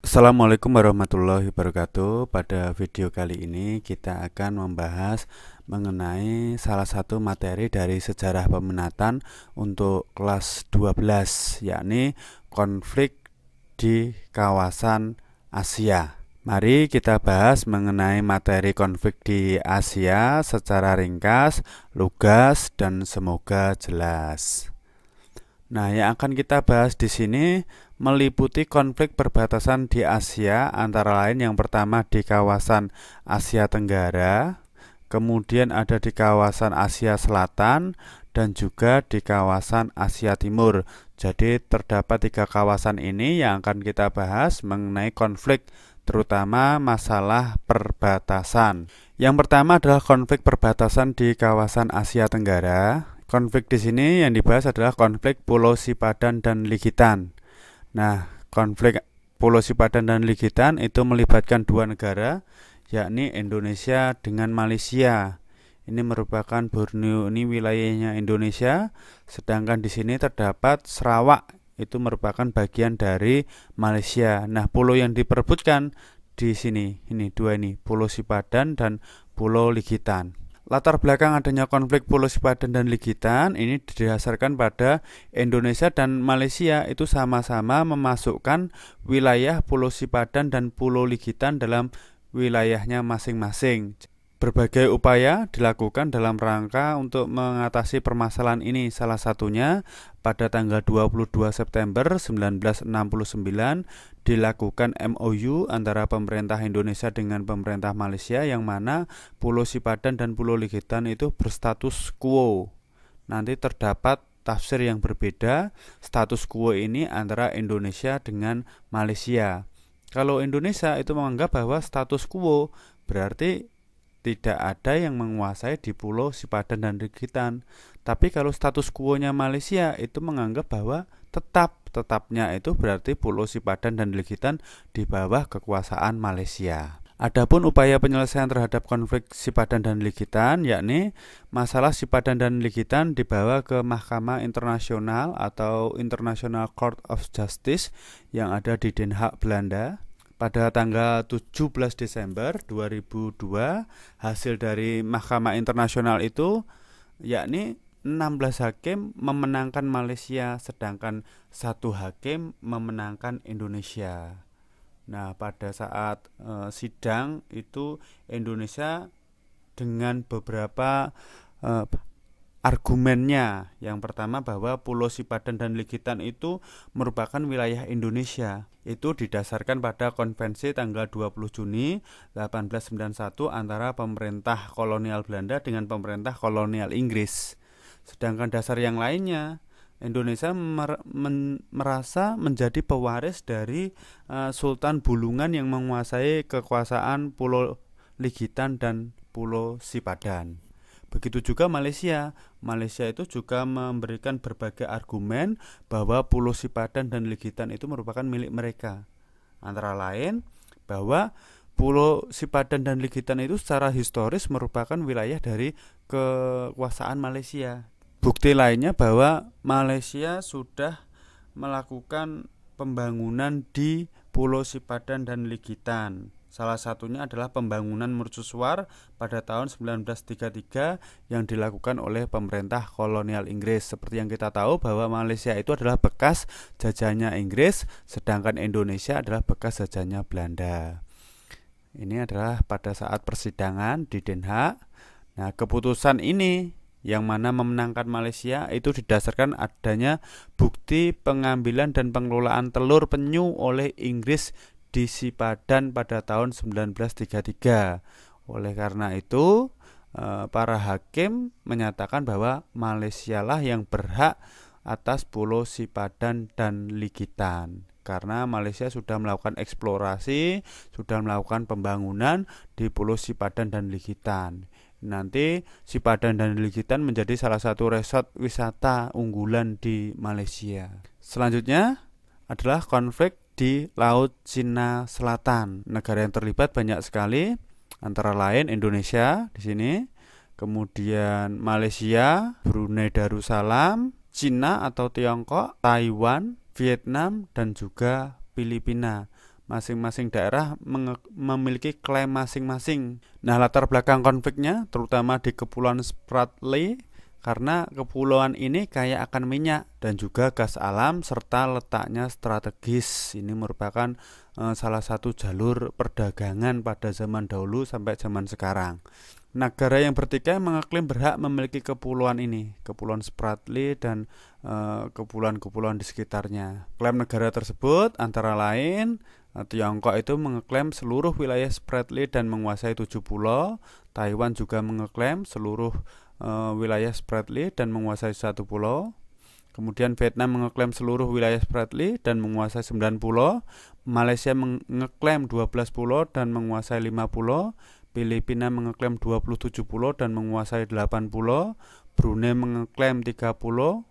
Assalamualaikum warahmatullahi wabarakatuh. Pada video kali ini kita akan membahas mengenai salah satu materi dari sejarah peminatan untuk kelas 12, yakni konflik di kawasan Asia. Mari kita bahas mengenai materi konflik di Asia secara ringkas, lugas, dan semoga jelas. Nah, yang akan kita bahas di sini meliputi konflik perbatasan di Asia, antara lain yang pertama di kawasan Asia Tenggara, kemudian ada di kawasan Asia Selatan, dan juga di kawasan Asia Timur. Jadi terdapat 3 kawasan ini yang akan kita bahas mengenai konflik, terutama masalah perbatasan. Yang pertama adalah konflik perbatasan di kawasan Asia Tenggara. Konflik di sini yang dibahas adalah konflik Pulau Sipadan dan Ligitan. Nah, konflik Pulau Sipadan dan Ligitan itu melibatkan 2 negara, yakni Indonesia dengan Malaysia. Ini merupakan Borneo, ini wilayahnya Indonesia, sedangkan di sini terdapat Sarawak, itu merupakan bagian dari Malaysia. Nah, pulau yang diperebutkan di sini, ini 2 ini, Pulau Sipadan dan Pulau Ligitan. Latar belakang adanya konflik Pulau Sipadan dan Ligitan ini didasarkan pada Indonesia dan Malaysia itu sama-sama memasukkan wilayah Pulau Sipadan dan Pulau Ligitan dalam wilayahnya masing-masing. Berbagai upaya dilakukan dalam rangka untuk mengatasi permasalahan ini. Salah satunya pada tanggal 22 September 1969 dilakukan MOU antara pemerintah Indonesia dengan pemerintah Malaysia, yang mana Pulau Sipadan dan Pulau Ligitan itu berstatus quo. Nanti terdapat tafsir yang berbeda status quo ini antara Indonesia dengan Malaysia. Kalau Indonesia itu menganggap bahwa status quo berarti tidak ada yang menguasai di Pulau Sipadan dan Ligitan. Tapi kalau status quo-nya Malaysia itu menganggap bahwa tetapnya itu berarti Pulau Sipadan dan Ligitan di bawah kekuasaan Malaysia. Adapun upaya penyelesaian terhadap konflik Sipadan dan Ligitan, yakni masalah Sipadan dan Ligitan dibawa ke Mahkamah Internasional atau International Court of Justice yang ada di Den Haag, Belanda. Pada tanggal 17 Desember 2002, hasil dari Mahkamah Internasional itu yakni 16 hakim memenangkan Malaysia, sedangkan 1 hakim memenangkan Indonesia. Nah, pada saat sidang itu Indonesia dengan beberapa argumennya. Yang pertama bahwa Pulau Sipadan dan Ligitan itu merupakan wilayah Indonesia. Itu didasarkan pada konvensi tanggal 20 Juni 1891 antara pemerintah kolonial Belanda dengan pemerintah kolonial Inggris. Sedangkan dasar yang lainnya, Indonesia merasa menjadi pewaris dari Sultan Bulungan yang menguasai kekuasaan Pulau Ligitan dan Pulau Sipadan. Begitu juga Malaysia. Malaysia itu juga memberikan berbagai argumen bahwa Pulau Sipadan dan Ligitan itu merupakan milik mereka. Antara lain bahwa Pulau Sipadan dan Ligitan itu secara historis merupakan wilayah dari kekuasaan Malaysia. Bukti lainnya bahwa Malaysia sudah melakukan pembangunan di Pulau Sipadan dan Ligitan. Salah satunya adalah pembangunan mercusuar pada tahun 1933 yang dilakukan oleh pemerintah kolonial Inggris. Seperti yang kita tahu bahwa Malaysia itu adalah bekas jajahannya Inggris, sedangkan Indonesia adalah bekas jajahannya Belanda. Ini adalah pada saat persidangan di Den Haag. Nah, keputusan ini yang mana memenangkan Malaysia itu didasarkan adanya bukti pengambilan dan pengelolaan telur penyu oleh Inggris di Sipadan pada tahun 1933. Oleh karena itu, para hakim menyatakan bahwa Malaysia lah yang berhak atas Pulau Sipadan dan Ligitan, karena Malaysia sudah melakukan eksplorasi, sudah melakukan pembangunan di Pulau Sipadan dan Ligitan. Nanti Sipadan dan Ligitan menjadi salah satu resort wisata unggulan di Malaysia. Selanjutnya adalah konflik di Laut Cina Selatan. Negara yang terlibat banyak sekali, antara lain Indonesia di sini, kemudian Malaysia, Brunei Darussalam, Cina atau Tiongkok, Taiwan, Vietnam, dan juga Filipina. Masing-masing daerah memiliki klaim masing-masing. Nah, latar belakang konfliknya terutama di Kepulauan Spratly, karena kepulauan ini kaya akan minyak dan juga gas alam serta letaknya strategis. Ini merupakan salah satu jalur perdagangan pada zaman dahulu sampai zaman sekarang. Negara yang bertikai mengeklaim berhak memiliki kepulauan ini, Kepulauan Spratly dan kepulauan-kepulauan di sekitarnya. Klaim negara tersebut antara lain Tiongkok itu mengeklaim seluruh wilayah Spratly dan menguasai 7 pulau. Taiwan juga mengeklaim seluruh wilayah Spratly dan menguasai 1 pulau. Kemudian Vietnam mengeklaim seluruh wilayah Spratly dan menguasai 9 pulau. Malaysia mengeklaim 12 pulau dan menguasai 5 pulau. Filipina mengeklaim 27 pulau dan menguasai 8 pulau. Brunei mengeklaim 3 pulau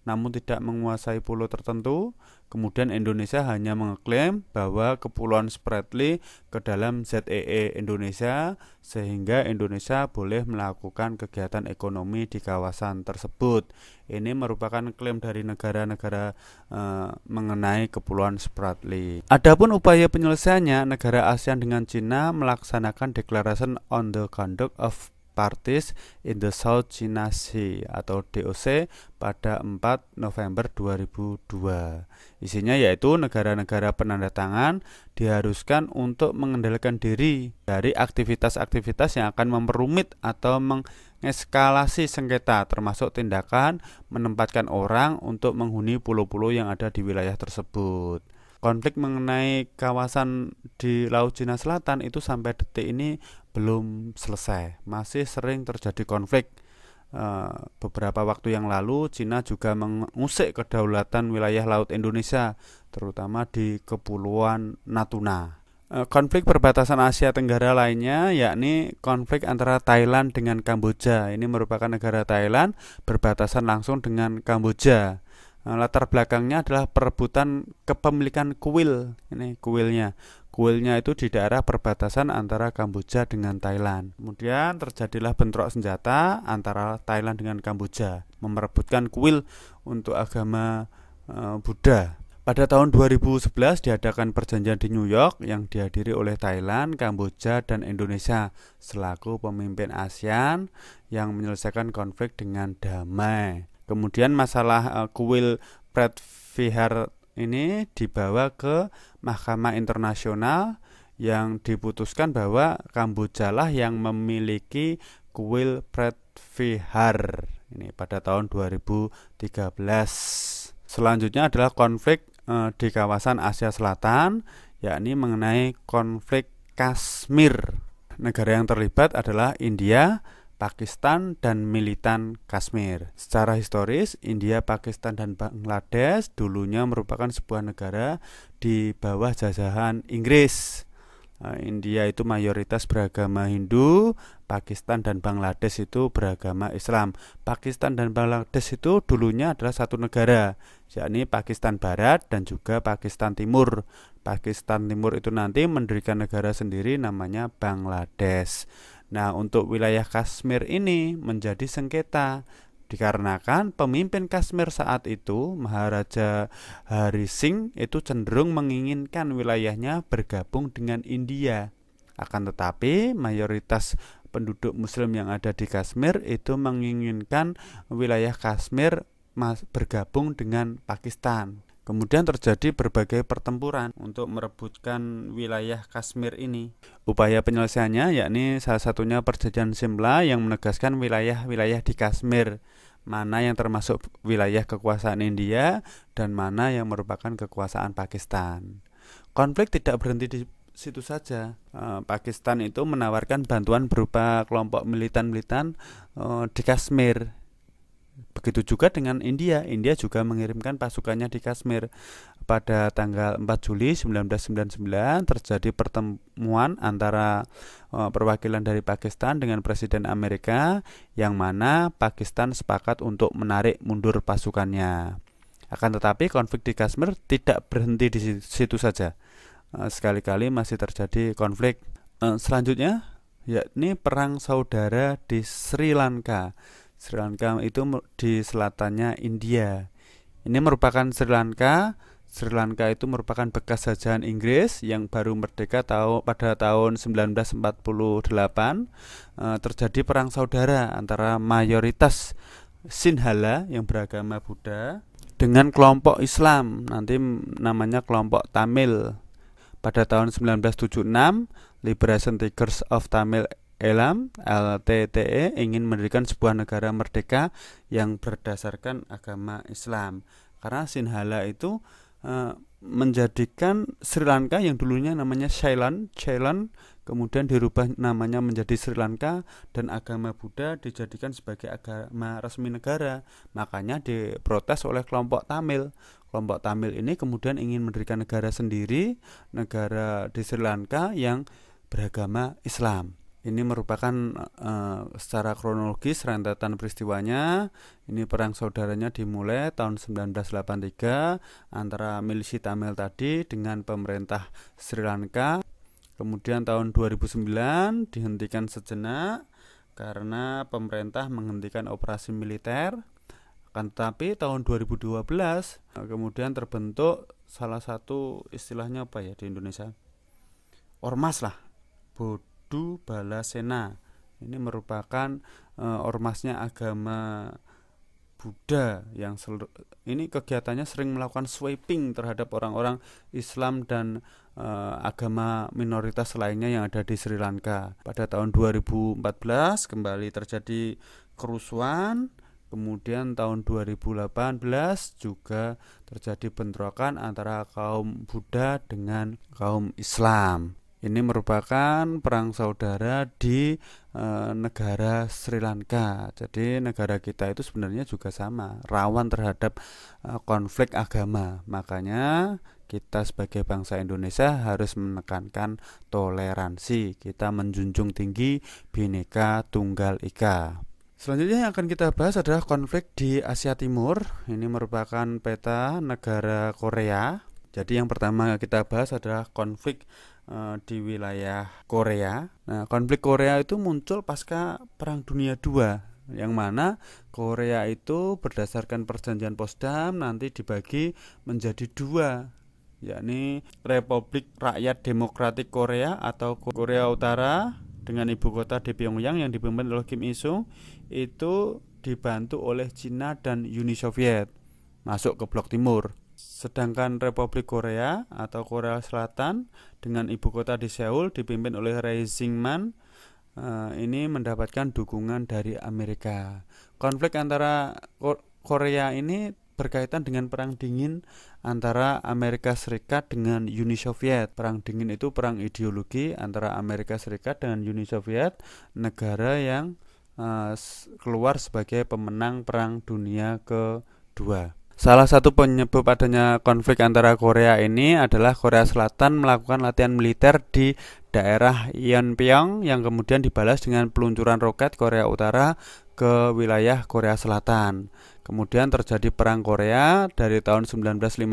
namun tidak menguasai pulau tertentu. Kemudian Indonesia hanya mengeklaim bahwa Kepulauan Spratly ke dalam ZEE Indonesia, sehingga Indonesia boleh melakukan kegiatan ekonomi di kawasan tersebut. Ini merupakan klaim dari negara-negara mengenai Kepulauan Spratly. Adapun upaya penyelesaiannya, negara ASEAN dengan Cina melaksanakan Declaration on the Conduct of Parties in the South China Sea atau DOC pada 4 November 2002. Isinya yaitu negara-negara penandatangan diharuskan untuk mengendalikan diri dari aktivitas-aktivitas yang akan memperumit atau mengeskalasi sengketa, termasuk tindakan menempatkan orang untuk menghuni pulau-pulau yang ada di wilayah tersebut. Konflik mengenai kawasan di Laut Cina Selatan itu sampai detik ini belum selesai, masih sering terjadi konflik. Beberapa waktu yang lalu Cina juga mengusik kedaulatan wilayah laut Indonesia, terutama di Kepulauan Natuna. Konflik perbatasan Asia Tenggara lainnya yakni konflik antara Thailand dengan Kamboja. Ini merupakan negara Thailand berbatasan langsung dengan Kamboja. Latar belakangnya adalah perebutan kepemilikan kuil. Ini kuilnya itu di daerah perbatasan antara Kamboja dengan Thailand. Kemudian terjadilah bentrok senjata antara Thailand dengan Kamboja, memperebutkan kuil untuk agama Buddha. Pada tahun 2011 diadakan perjanjian di New York yang dihadiri oleh Thailand, Kamboja, dan Indonesia selaku pemimpin ASEAN yang menyelesaikan konflik dengan damai. Kemudian masalah kuil Preah Vihear ini dibawa ke Mahkamah Internasional yang diputuskan bahwa Kamboja lah yang memiliki kuil Preah Vihear ini pada tahun 2013. Selanjutnya adalah konflik di kawasan Asia Selatan, yakni mengenai konflik Kashmir. Negara yang terlibat adalah India, Pakistan, dan militan Kashmir. Secara historis, India, Pakistan, dan Bangladesh dulunya merupakan sebuah negara di bawah jajahan Inggris. India itu mayoritas beragama Hindu, Pakistan dan Bangladesh itu beragama Islam. Pakistan dan Bangladesh itu dulunya adalah satu negara, yakni Pakistan Barat dan juga Pakistan Timur. Pakistan Timur itu nanti mendirikan negara sendiri namanya Bangladesh. Nah, untuk wilayah Kashmir ini menjadi sengketa dikarenakan pemimpin Kashmir saat itu, Maharaja Hari Singh, itu cenderung menginginkan wilayahnya bergabung dengan India. Akan tetapi mayoritas penduduk Muslim yang ada di Kashmir itu menginginkan wilayah Kashmir bergabung dengan Pakistan. Kemudian terjadi berbagai pertempuran untuk merebutkan wilayah Kashmir ini. Upaya penyelesaiannya yakni salah satunya Perjanjian Simla yang menegaskan wilayah-wilayah di Kashmir, mana yang termasuk wilayah kekuasaan India dan mana yang merupakan kekuasaan Pakistan. Konflik tidak berhenti di situ saja. Pakistan itu menawarkan bantuan berupa kelompok militan-militan di Kashmir. Begitu juga dengan India. India juga mengirimkan pasukannya di Kashmir. Pada tanggal 4 Juli 1999 terjadi pertemuan antara perwakilan dari Pakistan dengan Presiden Amerika, yang mana Pakistan sepakat untuk menarik mundur pasukannya. Akan tetapi konflik di Kashmir tidak berhenti di situ saja. Sekali-kali masih terjadi konflik. Selanjutnya yakni perang saudara di Sri Lanka. Sri Lanka itu di selatannya India. Ini merupakan Sri Lanka Sri Lanka itu merupakan bekas jajahan Inggris yang baru merdeka pada tahun 1948. Terjadi perang saudara antara mayoritas Sinhala yang beragama Buddha dengan kelompok Islam, nanti namanya kelompok Tamil. Pada tahun 1976, Liberation Tigers of Tamil Eelam (LTTE) ingin mendirikan sebuah negara merdeka yang berdasarkan agama Islam. Karena Sinhala itu menjadikan Sri Lanka yang dulunya namanya Ceylon, kemudian dirubah namanya menjadi Sri Lanka, dan agama Buddha dijadikan sebagai agama resmi negara. Makanya diprotes oleh kelompok Tamil. Kelompok Tamil ini kemudian ingin mendirikan negara sendiri, negara di Sri Lanka yang beragama Islam. Ini merupakan secara kronologis rentetan peristiwanya. Ini perang saudaranya dimulai tahun 1983 antara milisi Tamil tadi dengan pemerintah Sri Lanka. Kemudian tahun 2009 dihentikan sejenak karena pemerintah menghentikan operasi militer. Akan tetapi tahun 2012 kemudian terbentuk salah satu istilahnya apa ya di Indonesia? Ormas lah. Bodu Balasena. Ini merupakan ormasnya agama Buddha yang ini kegiatannya sering melakukan sweeping terhadap orang-orang Islam dan agama minoritas lainnya yang ada di Sri Lanka. Pada tahun 2014 kembali terjadi kerusuhan. Kemudian tahun 2018 juga terjadi bentrokan antara kaum Buddha dengan kaum Islam. Ini merupakan perang saudara di negara Sri Lanka. Jadi negara kita itu sebenarnya juga sama, rawan terhadap konflik agama. Makanya kita sebagai bangsa Indonesia harus menekankan toleransi. Kita menjunjung tinggi Bhinneka Tunggal Ika. Selanjutnya yang akan kita bahas adalah konflik di Asia Timur. Ini merupakan peta negara Korea. Jadi yang pertama kita bahas adalah konflik di wilayah Korea. Nah, konflik Korea itu muncul pasca Perang Dunia II, yang mana Korea itu berdasarkan perjanjian Potsdam nanti dibagi menjadi dua, yakni Republik Rakyat Demokratik Korea atau Korea Utara dengan ibu kota di Pyongyang yang dipimpin oleh Kim Il-sung, itu dibantu oleh Cina dan Uni Soviet masuk ke blok timur. Sedangkan Republik Korea atau Korea Selatan dengan ibu kota di Seoul dipimpin oleh Ray Syngman, ini mendapatkan dukungan dari Amerika. Konflik antara Korea ini berkaitan dengan perang dingin antara Amerika Serikat dengan Uni Soviet. Perang dingin itu perang ideologi antara Amerika Serikat dengan Uni Soviet, negara yang keluar sebagai pemenang Perang Dunia Kedua. Salah satu penyebab adanya konflik antara Korea ini adalah Korea Selatan melakukan latihan militer di daerah Yeonpyeong yang kemudian dibalas dengan peluncuran roket Korea Utara ke wilayah Korea Selatan. Kemudian terjadi Perang Korea dari tahun 1950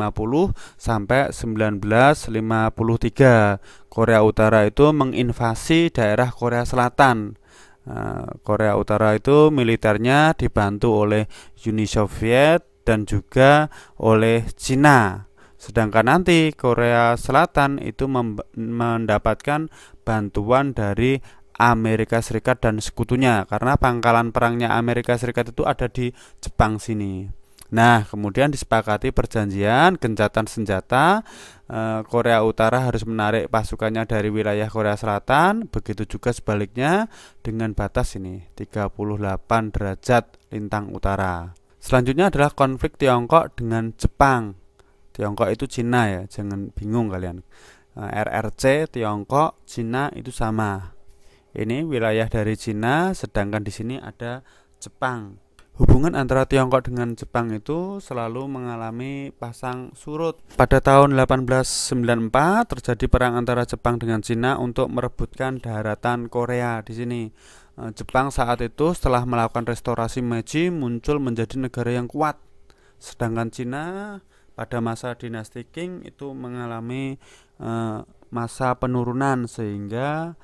sampai 1953. Korea Utara itu menginvasi daerah Korea Selatan. Korea Utara itu militernya dibantu oleh Uni Soviet dan juga oleh Cina. Sedangkan nanti Korea Selatan itu mendapatkan bantuan dari Amerika Serikat dan sekutunya, karena pangkalan perangnya Amerika Serikat itu ada di Jepang sini. Nah, kemudian disepakati perjanjian gencatan senjata. Korea Utara harus menarik pasukannya dari wilayah Korea Selatan, begitu juga sebaliknya dengan batas ini 38 derajat lintang utara. Selanjutnya adalah konflik Tiongkok dengan Jepang. Tiongkok itu Cina ya, jangan bingung kalian. RRC, Tiongkok, Cina itu sama. Ini wilayah dari Cina, sedangkan di sini ada Jepang. Hubungan antara Tiongkok dengan Jepang itu selalu mengalami pasang surut. Pada tahun 1894 terjadi perang antara Jepang dengan Cina untuk merebutkan daratan Korea di sini. Jepang saat itu setelah melakukan restorasi Meiji muncul menjadi negara yang kuat. Sedangkan Cina pada masa dinasti Qing itu mengalami masa penurunan, sehingga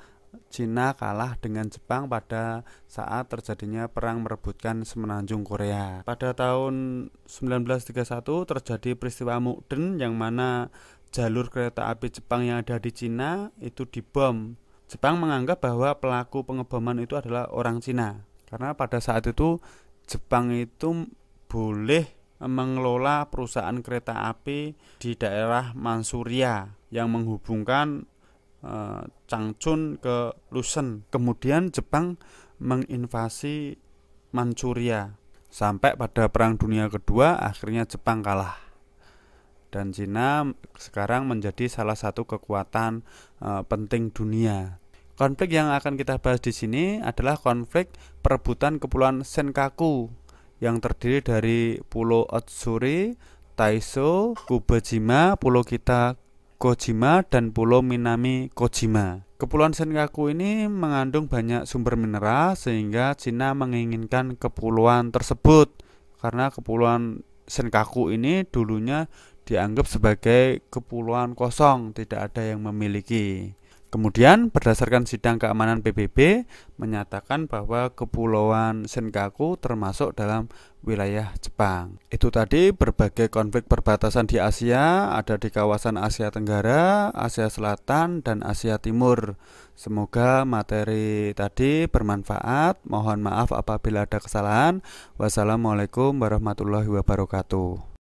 Cina kalah dengan Jepang pada saat terjadinya perang merebutkan semenanjung Korea. Pada tahun 1931 terjadi peristiwa Mukden yang mana jalur kereta api Jepang yang ada di Cina itu dibom. Jepang menganggap bahwa pelaku pengeboman itu adalah orang Cina. Karena pada saat itu Jepang itu boleh mengelola perusahaan kereta api di daerah Manchuria yang menghubungkan Changchun ke Luzon. Kemudian Jepang menginvasi Manchuria sampai pada Perang Dunia Kedua akhirnya Jepang kalah dan Cina sekarang menjadi salah satu kekuatan penting dunia. Konflik yang akan kita bahas di sini adalah konflik perebutan Kepulauan Senkaku yang terdiri dari Pulau Otsuri, Taiso, Kubejima, Pulau Kita Kojima, dan Pulau Minami Kojima. Kepulauan Senkaku ini mengandung banyak sumber mineral sehingga Cina menginginkan kepulauan tersebut karena Kepulauan Senkaku ini dulunya dianggap sebagai kepulauan kosong, tidak ada yang memiliki. Kemudian berdasarkan sidang keamanan PBB menyatakan bahwa Kepulauan Senkaku termasuk dalam wilayah Jepang. Itu tadi berbagai konflik perbatasan di Asia, ada di kawasan Asia Tenggara, Asia Selatan, dan Asia Timur. Semoga materi tadi bermanfaat. Mohon maaf apabila ada kesalahan. Wassalamualaikum warahmatullahi wabarakatuh.